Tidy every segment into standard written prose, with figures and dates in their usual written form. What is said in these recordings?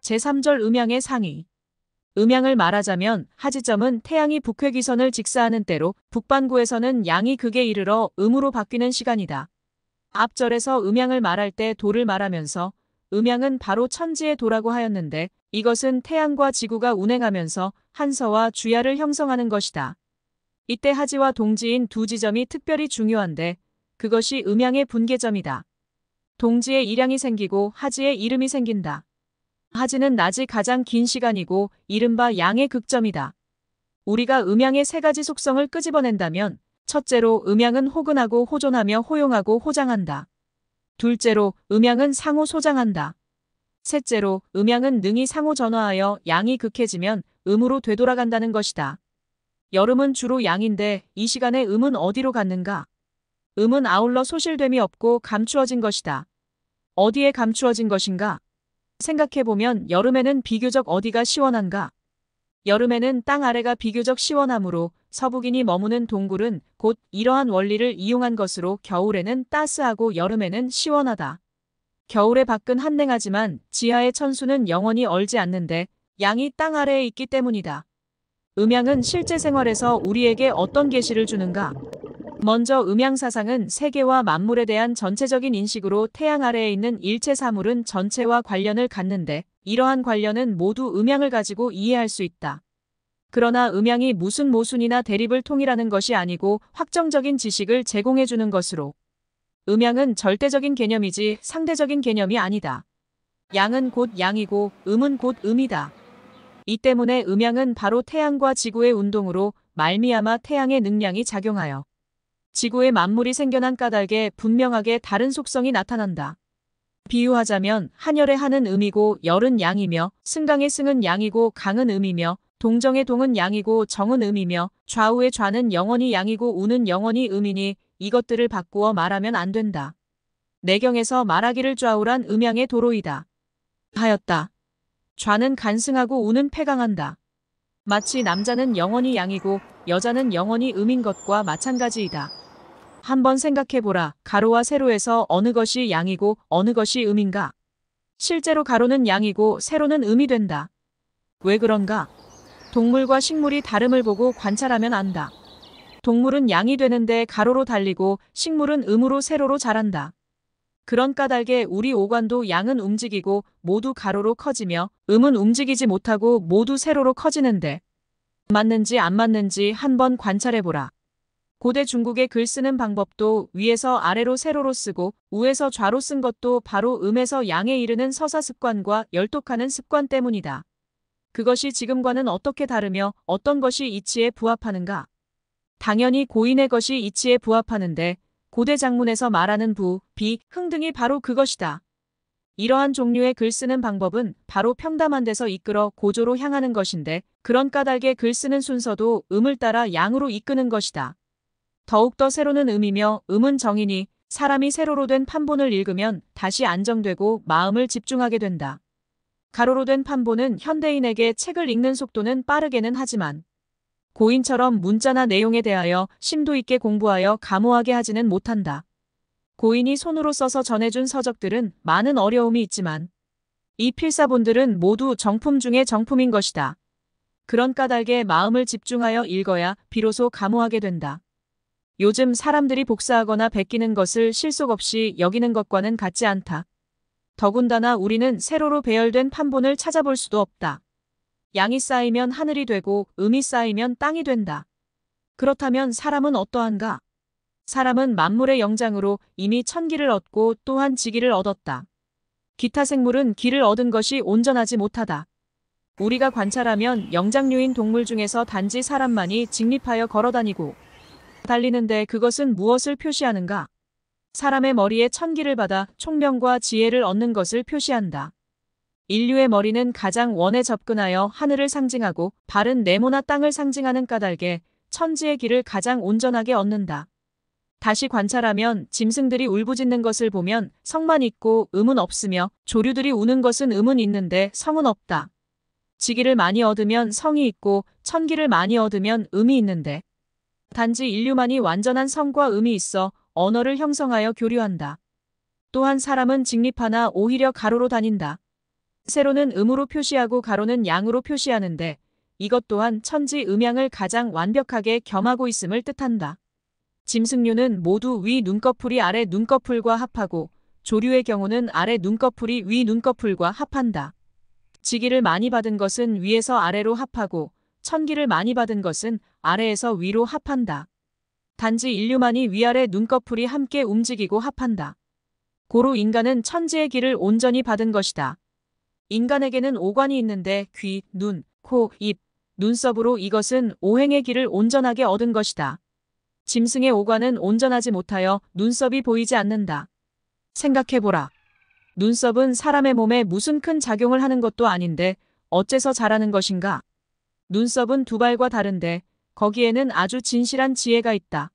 제3절 음양의 상이. 음양을 말하자면 하지점은 태양이 북회귀선을 직사하는 때로 북반구에서는 양이 극에 이르러 음으로 바뀌는 시간이다. 앞절에서 음양을 말할 때 도를 말하면서 음양은 바로 천지의 도라고 하였는데 이것은 태양과 지구가 운행하면서 한서와 주야를 형성하는 것이다. 이때 하지와 동지인 두 지점이 특별히 중요한데 그것이 음양의 분계점이다. 동지에 일양이 생기고 하지에 이름이 생긴다. 하지는 낮이 가장 긴 시간이고 이른바 양의 극점이다. 우리가 음양의 세 가지 속성을 끄집어낸다면 첫째로 음양은 호근하고 호존하며 호용하고 호장한다. 둘째로 음양은 상호 소장한다. 셋째로 음양은 능히 상호 전화하여 양이 극해지면 음으로 되돌아간다는 것이다. 여름은 주로 양인데 이 시간에 음은 어디로 갔는가? 음은 아울러 소실됨이 없고 감추어진 것이다. 어디에 감추어진 것인가? 생각해보면 여름에는 비교적 어디가 시원한가? 여름에는 땅 아래가 비교적 시원하므로 서북인이 머무는 동굴은 곧 이러한 원리를 이용한 것으로 겨울에는 따스하고 여름에는 시원하다. 겨울의 밖은 한랭하지만 지하의 천수는 영원히 얼지 않는데 양이 땅 아래에 있기 때문이다. 음양은 실제 생활에서 우리에게 어떤 계시를 주는가? 먼저 음양사상은 세계와 만물에 대한 전체적인 인식으로 태양 아래에 있는 일체 사물은 전체와 관련을 갖는데 이러한 관련은 모두 음양을 가지고 이해할 수 있다. 그러나 음양이 무슨 모순이나 대립을 통일하는 것이 아니고 확정적인 지식을 제공해주는 것으로 음양은 절대적인 개념이지 상대적인 개념이 아니다. 양은 곧 양이고 음은 곧 음이다. 이 때문에 음양은 바로 태양과 지구의 운동으로 말미암아 태양의 능량이 작용하여 지구의 만물이 생겨난 까닭에 분명하게 다른 속성이 나타난다. 비유하자면 한열의 한은 음이고 열은 양이며 승강의 승은 양이고 강은 음이며 동정의 동은 양이고 정은 음이며 좌우의 좌는 영원히 양이고 우는 영원히 음이니 이것들을 바꾸어 말하면 안 된다. 내경에서 말하기를 좌우란 음양의 도로이다. 하였다. 좌는 간승하고 우는 패강한다. 마치 남자는 영원히 양이고 여자는 영원히 음인 것과 마찬가지이다. 한번 생각해보라. 가로와 세로에서 어느 것이 양이고 어느 것이 음인가? 실제로 가로는 양이고 세로는 음이 된다. 왜 그런가? 동물과 식물이 다름을 보고 관찰하면 안다. 동물은 양이 되는데 가로로 달리고 식물은 음으로 세로로 자란다. 그런 까닭에 우리 오관도 양은 움직이고 모두 가로로 커지며 음은 움직이지 못하고 모두 세로로 커지는데 맞는지 안 맞는지 한번 관찰해보라. 고대 중국의 글 쓰는 방법도 위에서 아래로 세로로 쓰고 우에서 좌로 쓴 것도 바로 음에서 양에 이르는 서사 습관과 열독하는 습관 때문이다. 그것이 지금과는 어떻게 다르며 어떤 것이 이치에 부합하는가? 당연히 고인의 것이 이치에 부합하는데 고대 장문에서 말하는 부, 비, 흥 등이 바로 그것이다. 이러한 종류의 글 쓰는 방법은 바로 평담한 데서 이끌어 고조로 향하는 것인데 그런 까닭에 글 쓰는 순서도 음을 따라 양으로 이끄는 것이다. 더욱더 세로는 음이며 음은 정이니 사람이 세로로 된 판본을 읽으면 다시 안정되고 마음을 집중하게 된다. 가로로 된 판본은 현대인에게 책을 읽는 속도는 빠르게는 하지만 고인처럼 문자나 내용에 대하여 심도 있게 공부하여 감호하게 하지는 못한다. 고인이 손으로 써서 전해준 서적들은 많은 어려움이 있지만 이 필사본들은 모두 정품 중에 정품인 것이다. 그런 까닭에 마음을 집중하여 읽어야 비로소 감호하게 된다. 요즘 사람들이 복사하거나 베끼는 것을 실속 없이 여기는 것과는 같지 않다. 더군다나 우리는 세로로 배열된 판본을 찾아볼 수도 없다. 양이 쌓이면 하늘이 되고 음이 쌓이면 땅이 된다. 그렇다면 사람은 어떠한가? 사람은 만물의 영장으로 이미 천기를 얻고 또한 지기를 얻었다. 기타 생물은 기를 얻은 것이 온전하지 못하다. 우리가 관찰하면 영장류인 동물 중에서 단지 사람만이 직립하여 걸어다니고 달리는데 그것은 무엇을 표시하는가? 사람의 머리에 천기를 받아 총명과 지혜를 얻는 것을 표시한다. 인류의 머리는 가장 원에 접근하여 하늘을 상징하고 발은 네모나 땅을 상징하는 까닭에 천지의 기를 가장 온전하게 얻는다. 다시 관찰하면 짐승들이 울부짖는 것을 보면 성만 있고 음은 없으며 조류들이 우는 것은 음은 있는데 성은 없다. 지기를 많이 얻으면 성이 있고 천기를 많이 얻으면 음이 있는데 단지 인류만이 완전한 성과 음이 있어 언어를 형성하여 교류한다. 또한 사람은 직립하나 오히려 가로로 다닌다. 세로는 음으로 표시하고 가로는 양으로 표시하는데 이것 또한 천지 음양을 가장 완벽하게 겸하고 있음을 뜻한다. 짐승류는 모두 위 눈꺼풀이 아래 눈꺼풀과 합하고 조류의 경우는 아래 눈꺼풀이 위 눈꺼풀과 합한다. 지기를 많이 받은 것은 위에서 아래로 합하고 천기를 많이 받은 것은 아래에서 위로 합한다. 단지 인류만이 위아래 눈꺼풀이 함께 움직이고 합한다. 고로 인간은 천지의 기를 온전히 받은 것이다. 인간에게는 오관이 있는데 귀, 눈, 코, 입, 눈썹으로 이것은 오행의 기를 온전하게 얻은 것이다. 짐승의 오관은 온전하지 못하여 눈썹이 보이지 않는다. 생각해보라. 눈썹은 사람의 몸에 무슨 큰 작용을 하는 것도 아닌데 어째서 자라는 것인가? 눈썹은 두 발과 다른데 거기에는 아주 진실한 지혜가 있다.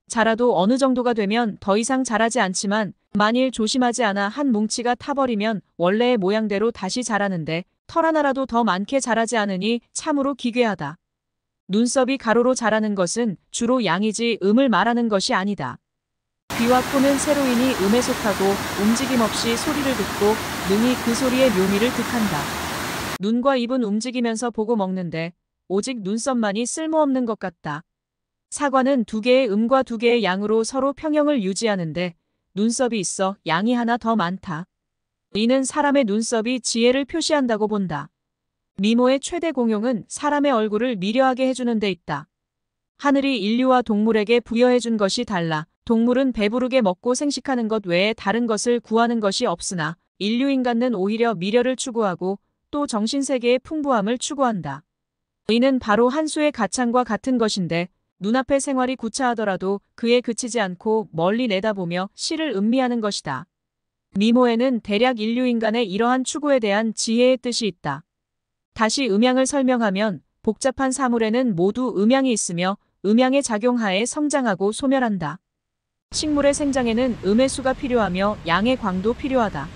자라도 어느 정도가 되면 더 이상 자라지 않지만 만일 조심하지 않아 한 뭉치가 타버리면 원래의 모양대로 다시 자라는데 털 하나라도 더 많게 자라지 않으니 참으로 기괴하다. 눈썹이 가로로 자라는 것은 주로 양이지 음을 말하는 것이 아니다. 귀와 코는 세로이니 음에 속하고 움직임 없이 소리를 듣고 능히 그 소리의 묘미를 득한다. 눈과 입은 움직이면서 보고 먹는데 오직 눈썹만이 쓸모없는 것 같다. 사과는 두 개의 음과 두 개의 양으로 서로 평형을 유지하는데 눈썹이 있어 양이 하나 더 많다. 이는 사람의 눈썹이 지혜를 표시한다고 본다. 미모의 최대 공용은 사람의 얼굴을 미려하게 해주는 데 있다. 하늘이 인류와 동물에게 부여해준 것이 달라. 동물은 배부르게 먹고 생식하는 것 외에 다른 것을 구하는 것이 없으나 인류 인간은 오히려 미려를 추구하고 또 정신세계의 풍부함을 추구한다. 이는 바로 한 수의 가창과 같은 것인데 눈앞의 생활이 구차하더라도 그에 그치지 않고 멀리 내다보며 시를 음미하는 것이다. 미모에는 대략 인류 인간의 이러한 추구에 대한 지혜의 뜻이 있다. 다시 음양을 설명하면 복잡한 사물에는 모두 음양이 있으며 음양의 작용하에 성장하고 소멸한다. 식물의 생장에는 음의 수가 필요하며 양의 광도 필요하다.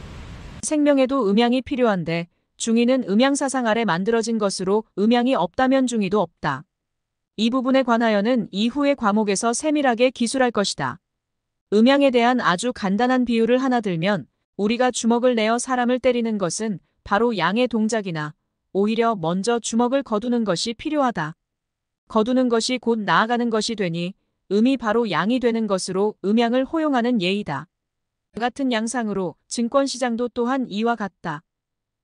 생명에도 음양이 필요한데 중의는 음양사상 아래 만들어진 것으로 음양이 없다면 중의도 없다. 이 부분에 관하여는 이후의 과목에서 세밀하게 기술할 것이다. 음양에 대한 아주 간단한 비유를 하나 들면 우리가 주먹을 내어 사람을 때리는 것은 바로 양의 동작이나 오히려 먼저 주먹을 거두는 것이 필요하다. 거두는 것이 곧 나아가는 것이 되니 음이 바로 양이 되는 것으로 음양을 호용하는 예이다. 같은 양상으로 증권시장도 또한 이와 같다.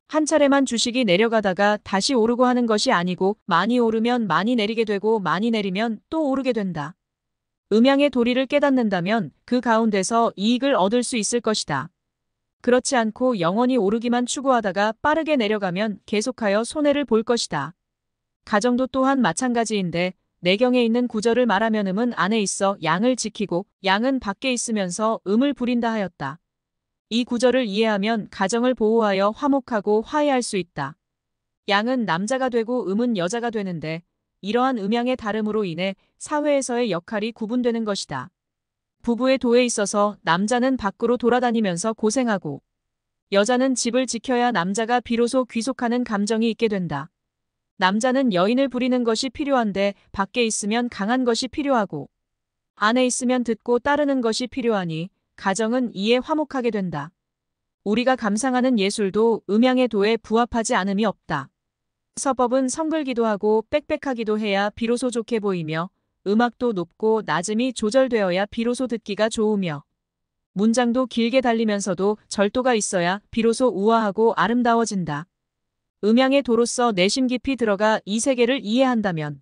한 차례만 주식이 내려가다가 다시 오르고 하는 것이 아니고 많이 오르면 많이 내리게 되고 많이 내리면 또 오르게 된다. 음양의 도리를 깨닫는다면 그 가운데서 이익을 얻을 수 있을 것이다. 그렇지 않고 영원히 오르기만 추구하다가 빠르게 내려가면 계속하여 손해를 볼 것이다. 가정도 또한 마찬가지인데 내경에 있는 구절을 말하면 음은 안에 있어 양을 지키고 양은 밖에 있으면서 음을 부린다 하였다. 이 구절을 이해하면 가정을 보호하여 화목하고 화해할 수 있다. 양은 남자가 되고 음은 여자가 되는데 이러한 음양의 다름으로 인해 사회에서의 역할이 구분되는 것이다. 부부의 도에 있어서 남자는 밖으로 돌아다니면서 고생하고 여자는 집을 지켜야 남자가 비로소 귀속하는 감정이 있게 된다. 남자는 여인을 부리는 것이 필요한데 밖에 있으면 강한 것이 필요하고 안에 있으면 듣고 따르는 것이 필요하니 가정은 이에 화목하게 된다. 우리가 감상하는 예술도 음양의 도에 부합하지 않음이 없다. 서법은 성글기도 하고 빽빽하기도 해야 비로소 좋게 보이며 음악도 높고 낮음이 조절되어야 비로소 듣기가 좋으며 문장도 길게 달리면서도 절도가 있어야 비로소 우아하고 아름다워진다. 음양의 도로서 내심 깊이 들어가 이 세계를 이해한다면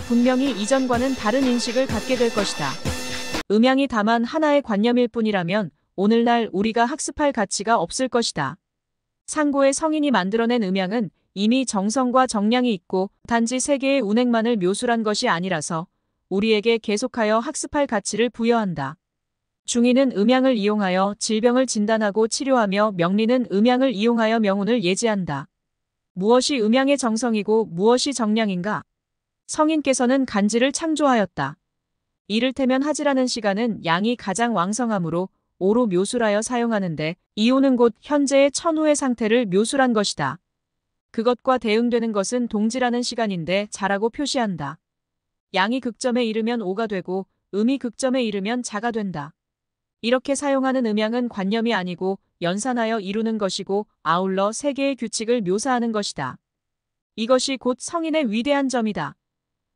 분명히 이전과는 다른 인식을 갖게 될 것이다. 음양이 다만 하나의 관념일 뿐이라면 오늘날 우리가 학습할 가치가 없을 것이다. 상고의 성인이 만들어낸 음양은 이미 정성과 정량이 있고 단지 세계의 운행만을 묘술한 것이 아니라서 우리에게 계속하여 학습할 가치를 부여한다. 중의는 음양을 이용하여 질병을 진단하고 치료하며 명리는 음양을 이용하여 명운을 예지한다. 무엇이 음양의 정성이고 무엇이 정량인가? 성인께서는 간지를 창조하였다. 이를테면 하지라는 시간은 양이 가장 왕성하므로 오로 묘술하여 사용하는데 이오는 곧 현재의 천우의 상태를 묘술한 것이다. 그것과 대응되는 것은 동지라는 시간인데 자라고 표시한다. 양이 극점에 이르면 오가 되고 음이 극점에 이르면 자가 된다. 이렇게 사용하는 음양은 관념이 아니고 연산하여 이루는 것이고 아울러 세계의 규칙을 묘사하는 것이다. 이것이 곧 성인의 위대한 점이다.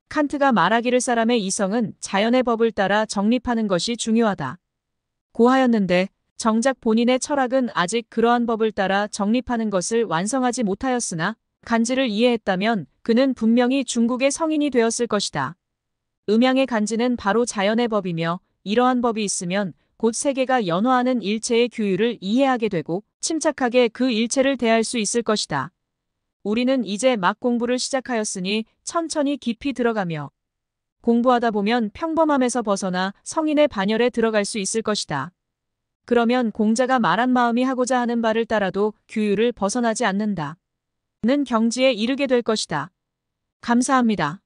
칸트가 말하기를 사람의 이성은 자연의 법을 따라 정립하는 것이 중요하다. 고하였는데 정작 본인의 철학은 아직 그러한 법을 따라 정립하는 것을 완성하지 못하였으나 간지를 이해했다면 그는 분명히 중국의 성인이 되었을 것이다. 음양의 간지는 바로 자연의 법이며 이러한 법이 있으면 곧 세계가 연화하는 일체의 규율을 이해하게 되고 침착하게 그 일체를 대할 수 있을 것이다. 우리는 이제 막 공부를 시작하였으니 천천히 깊이 들어가며 공부하다 보면 평범함에서 벗어나 성인의 반열에 들어갈 수 있을 것이다. 그러면 공자가 말한 마음이 하고자 하는 바를 따라도 규율을 벗어나지 않는다. 는 경지에 이르게 될 것이다. 감사합니다.